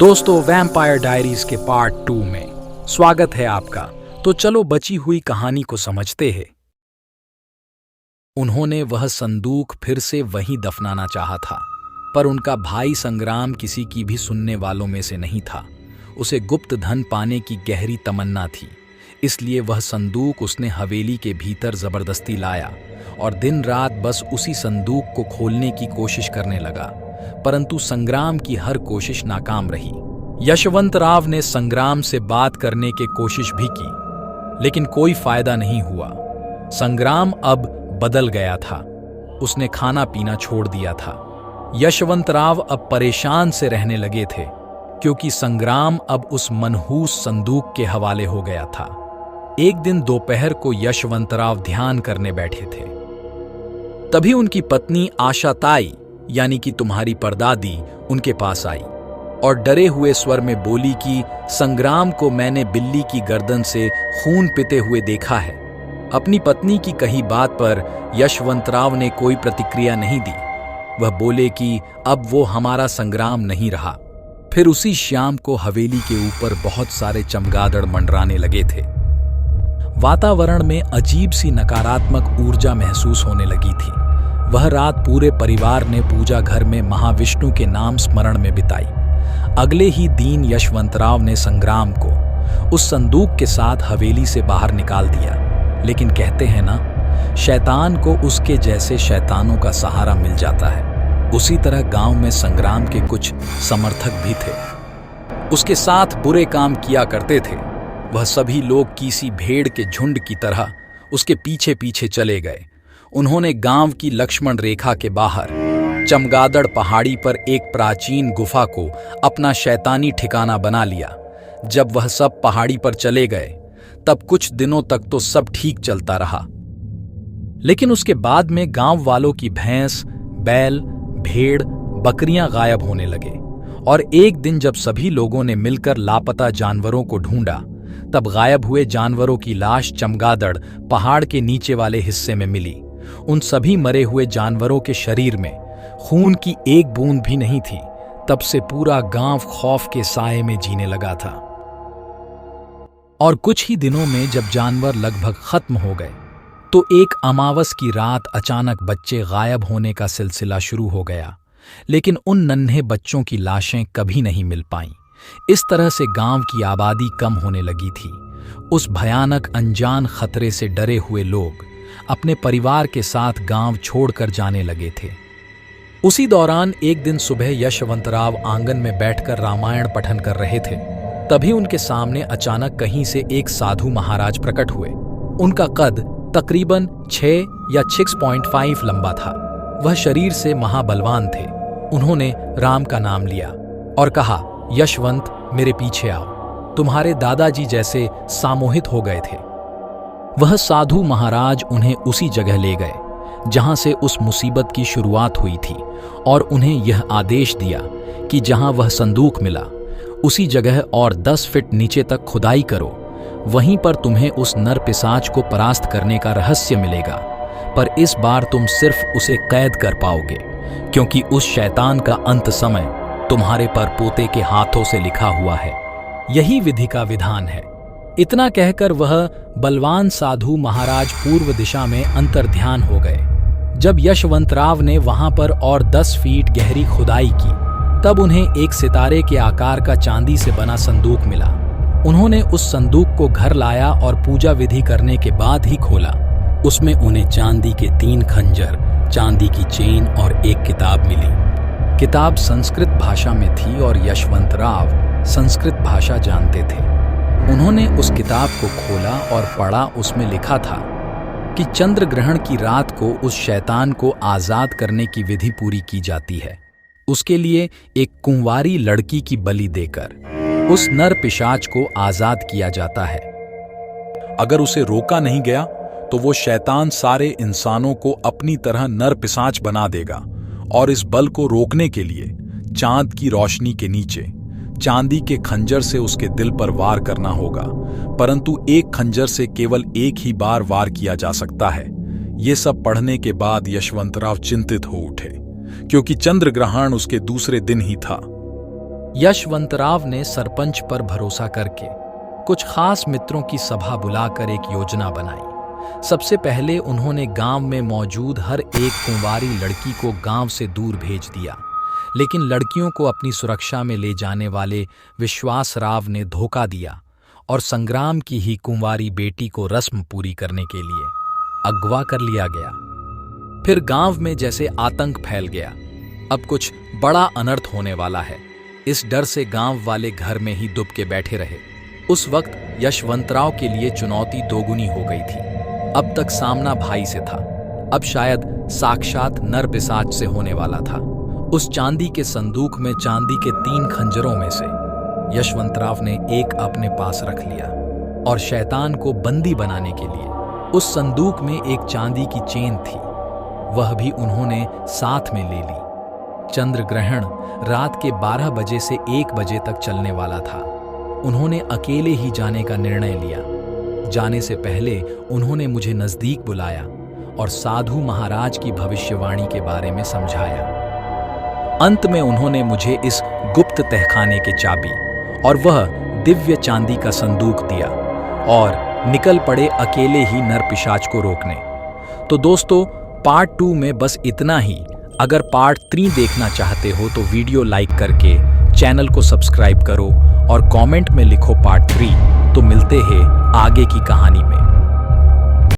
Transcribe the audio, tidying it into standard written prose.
दोस्तों, vampire diaries के part 2 में स्वागत है आपका। तो चलो बची हुई कहानी को समझते हैं। उन्होंने वह संदूक फिर से वहीं दफनाना चाहा था, पर उनका भाई संग्राम किसी की भी सुनने वालों में से नहीं था। उसे गुप्त धन पाने की गहरी तमन्ना थी, इसलिए वह संदूक उसने हवेली के भीतर जबरदस्ती लाया और दिन रात बस उसी संदूक को खोलने की कोशिश करने लगा। परंतु संग्राम की हर कोशिश नाकाम रही। यशवंतराव ने संग्राम से बात करने की कोशिश भी की, लेकिन कोई फायदा नहीं हुआ। संग्राम अब बदल गया था। उसने खाना पीना छोड़ दिया था। यशवंतराव अब परेशान से रहने लगे थे, क्योंकि संग्राम अब उस मनहूस संदूक के हवाले हो गया था। एक दिन दोपहर को यशवंतराव ध्यान करने बैठे थे। तभी उनकी पत्नी आशाताई, यानी कि तुम्हारी परदादी, उनके पास आई और डरे हुए स्वर में बोली कि संग्राम को मैंने बिल्ली की गर्दन से खून पीते हुए देखा है। अपनी पत्नी की कही बात पर यशवंतराव ने कोई प्रतिक्रिया नहीं दी। वह बोले कि अब वो हमारा संग्राम नहीं रहा। फिर उसी शाम को हवेली के ऊपर बहुत सारे चमगादड़ मंडराने लगे थे। वातावरण में अजीब सी नकारात्मक ऊर्जा महसूस होने लगी थी। वह रात पूरे परिवार ने पूजा घर में महाविष्णु के नाम स्मरण में बिताई। अगले ही दिन यशवंतराव ने संग्राम को उस संदूक के साथ हवेली से बाहर निकाल दिया। लेकिन कहते हैं ना, शैतान को उसके जैसे शैतानों का सहारा मिल जाता है। उसी तरह गांव में संग्राम के कुछ समर्थक भी थे। उसके साथ बुरे काम किया करते थे। वह सभी लोग किसी भेड़ के झुंड की तरह उसके पीछे पीछे चले गए। उन्होंने गांव की लक्ष्मण रेखा के बाहर चमगादड़ पहाड़ी पर एक प्राचीन गुफा को अपना शैतानी ठिकाना बना लिया। जब वह सब पहाड़ी पर चले गए, तब कुछ दिनों तक तो सब ठीक चलता रहा। लेकिन उसके बाद में गांव वालों की भैंस, बैल, भेड़, बकरियां गायब होने लगे। और एक दिन जब सभी लोगों ने मिलकर लापता जानवरों को ढूंढा, तब गायब हुए जानवरों की लाश चमगादड़ पहाड़ के नीचे वाले हिस्से में मिली। उन सभी मरे हुए जानवरों के शरीर में खून की एक बूंद भी नहीं थी। तब से पूरा गांव खौफ के साए में जीने लगा था। और कुछ ही दिनों में जब जानवर लगभग खत्म हो गए, तो एक अमावस की रात अचानक बच्चे गायब होने का सिलसिला शुरू हो गया। लेकिन उन नन्हे बच्चों की लाशें कभी नहीं मिल पाईं। इस तरह से गांव की आबादी कम होने लगी थी। उस भयानक अनजान खतरे से डरे हुए लोग अपने परिवार के साथ गांव छोड़कर जाने लगे थे। उसी दौरान एक दिन सुबह यशवंतराव आंगन में बैठकर रामायण पठन कर रहे थे। तभी उनके सामने अचानक कहीं से एक साधु महाराज प्रकट हुए। उनका कद तकरीबन 6 या 6.5 लंबा था। वह शरीर से महाबलवान थे। उन्होंने राम का नाम लिया और कहा, यशवंत, मेरे पीछे आओ। तुम्हारे दादाजी जैसे सामोहित हो गए थे। वह साधु महाराज उन्हें उसी जगह ले गए जहां से उस मुसीबत की शुरुआत हुई थी, और उन्हें यह आदेश दिया कि जहां वह संदूक मिला, उसी जगह और 10 फीट नीचे तक खुदाई करो। वहीं पर तुम्हें उस नर पिशाच को परास्त करने का रहस्य मिलेगा। पर इस बार तुम सिर्फ उसे कैद कर पाओगे, क्योंकि उस शैतान का अंत समय तुम्हारे परपोते के हाथों से लिखा हुआ है। यही विधि का विधान है। इतना कहकर वह बलवान साधु महाराज पूर्व दिशा में अंतर्ध्यान हो गए। जब यशवंतराव ने वहां पर और 10 फीट गहरी खुदाई की, तब उन्हें एक सितारे के आकार का चांदी से बना संदूक मिला। उन्होंने उस संदूक को घर लाया और पूजा विधि करने के बाद ही खोला। उसमें उन्हें चांदी के 3 खंजर, चांदी की चेन और एक किताब मिली। किताब संस्कृत भाषा में थी और यशवंतराव संस्कृत भाषा जानते थे। उन्होंने उस किताब को खोला और पढ़ा। उसमें लिखा था कि चंद्र ग्रहण की रात को उस शैतान को आजाद करने की विधि पूरी की जाती है। उसके लिए एक कुंवारी लड़की की बलि देकर उस नर पिशाच को आजाद किया जाता है। अगर उसे रोका नहीं गया तो वो शैतान सारे इंसानों को अपनी तरह नर पिशाच बना देगा। और इस बल को रोकने के लिए चांद की रोशनी के नीचे चांदी के खंजर से उसके दिल पर वार करना होगा। परंतु एक खंजर से केवल एक ही बार वार किया जा सकता है। ये सब पढ़ने के बाद यशवंतराव चिंतित हो उठे, क्योंकि चंद्र ग्रहण उसके दूसरे दिन ही था। यशवंतराव ने सरपंच पर भरोसा करके कुछ खास मित्रों की सभा बुलाकर एक योजना बनाई। सबसे पहले उन्होंने गांव में मौजूद हर एक कुंवारी लड़की को गांव से दूर भेज दिया, लेकिन लड़कियों को अपनी सुरक्षा में ले जाने वाले विश्वासराव ने धोखा दिया और संग्राम की ही कुंवारी बेटी को रस्म पूरी करने के लिए अगवा कर लिया गया। फिर गांव में जैसे आतंक फैल गया, अब कुछ बड़ा अनर्थ होने वाला है। इस डर से गांव वाले घर में ही दुब के बैठे रहे। उस वक्त यशवंतराव के लिए चुनौती दोगुनी हो गई थी। अब तक सामना भाई से था, अब शायद साक्षात नर पिशाच से होने वाला था। उस चांदी के संदूक में चांदी के 3 खंजरों में से यशवंतराव ने एक अपने पास रख लिया और शैतान को बंदी बनाने के लिए उस संदूक में एक चांदी की चेन थी, वह भी उन्होंने साथ में ले ली। चंद्र ग्रहण रात के 12 बजे से 1 बजे तक चलने वाला था। उन्होंने अकेले ही जाने का निर्णय लिया। जाने से पहले उन्होंने मुझे नजदीक बुलाया और साधु महाराज की भविष्यवाणी के बारे में समझाया। अंत में उन्होंने मुझे इस गुप्त तहखाने की चाबी और वह दिव्य चांदी का संदूक दिया और निकल पड़े अकेले ही नर पिशाच को रोकने। तो दोस्तों, पार्ट 2 में बस इतना ही। अगर पार्ट 3 देखना चाहते हो तो वीडियो लाइक करके चैनल को सब्सक्राइब करो और कमेंट में लिखो पार्ट 3। तो मिलते हैं आगे की कहानी में।